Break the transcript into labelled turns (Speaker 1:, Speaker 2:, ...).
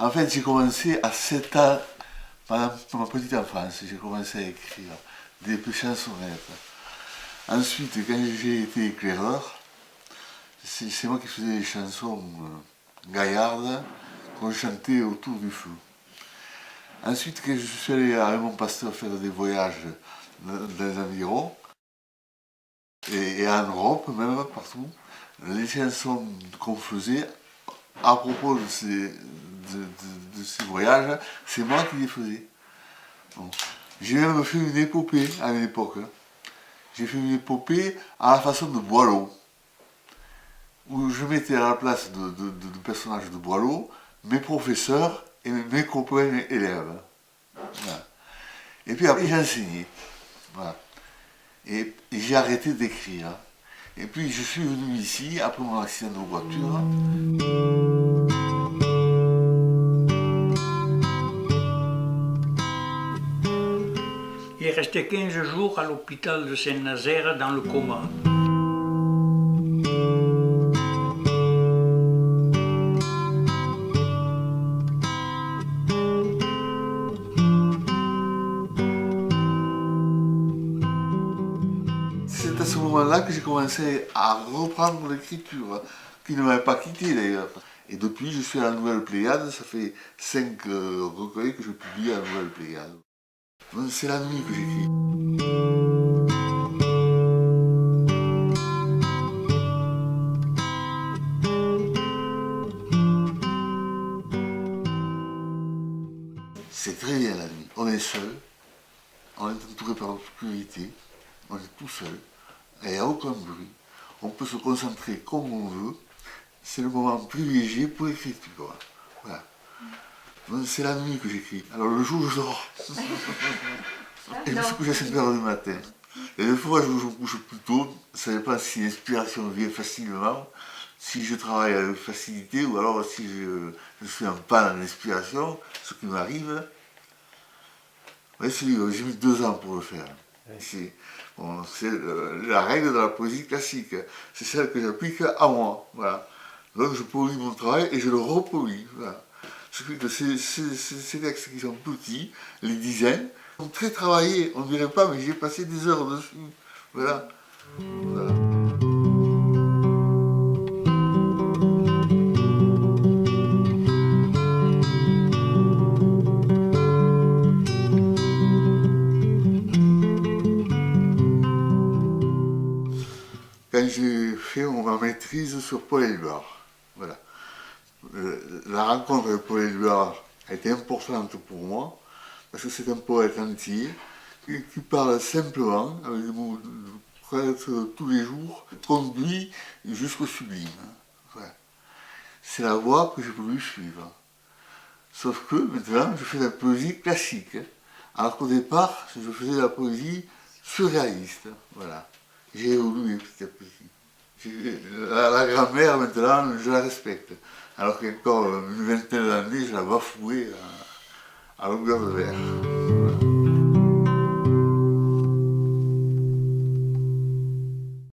Speaker 1: En fait, j'ai commencé à 7 ans, pendant ma petite enfance, j'ai commencé à écrire des chansonnettes. Ensuite, quand j'ai été éclaireur, c'est moi qui faisais les chansons gaillardes qu'on chantait autour du feu. Ensuite, quand je suis allé avec mon pasteur faire des voyages dans les environs, et en Europe même, partout, les chansons qu'on faisait à propos de ces voyages, c'est moi qui les faisais. Bon. J'ai même fait une épopée à une époque. J'ai fait une épopée à la façon de Boileau, où je mettais à la place de personnages de Boileau mes professeurs et mes copains élèves. Voilà. Et puis après, j'ai enseigné. Voilà. Et j'ai arrêté d'écrire. Et puis je suis venu ici, après mon accident de voiture.
Speaker 2: Il est resté 15 jours à l'hôpital de Saint-Nazaire dans le coma.
Speaker 1: C'est à ce moment-là que j'ai commencé à reprendre l'écriture, qui ne m'avait pas quitté d'ailleurs. Et depuis, je suis à la Nouvelle Pléiade, ça fait 5 recueils que je publie à la Nouvelle Pléiade. C'est la nuit que j'écris. C'est très bien la nuit. On est seul, on est entouré par l'obscurité, on est tout seul, il n'y a aucun bruit. On peut se concentrer comme on veut. C'est le moment privilégié pour l'écriture. Voilà. C'est la nuit que j'écris. Alors le jour, je dors. Et je me suis couché à 5 heures du matin. Et des fois, je me couche plus tôt. Ça dépend si l'inspiration vient facilement, si je travaille avec facilité, ou alors si je suis en panne d'inspiration, ce qui m'arrive. Ouais, j'ai mis 2 ans pour le faire. C'est la règle de la poésie classique. C'est celle que j'applique à moi. Voilà. Donc je polis mon travail et je le repolis. Voilà. Ce qui fait que ces textes qui sont petits, les dizaines, sont très travaillés. On ne dirait pas, mais j'ai passé des heures dessus. Voilà. Voilà. Quand j'ai fait ma maîtrise sur Paul Éluard. Voilà. La rencontre avec Paul Éluard a été importante pour moi, parce que c'est un poète entier qui parle simplement, avec des mots presque tous les jours, conduit jusqu'au sublime. Voilà. C'est la voie que j'ai voulu suivre. Sauf que maintenant, je fais de la poésie classique, alors qu'au départ, je faisais de la poésie surréaliste. Voilà. J'ai évolué petit à petit. La grammaire, maintenant, je la respecte. Alors qu'encore une vingtaine d'années, je la bafouais à longueur de verre. Voilà.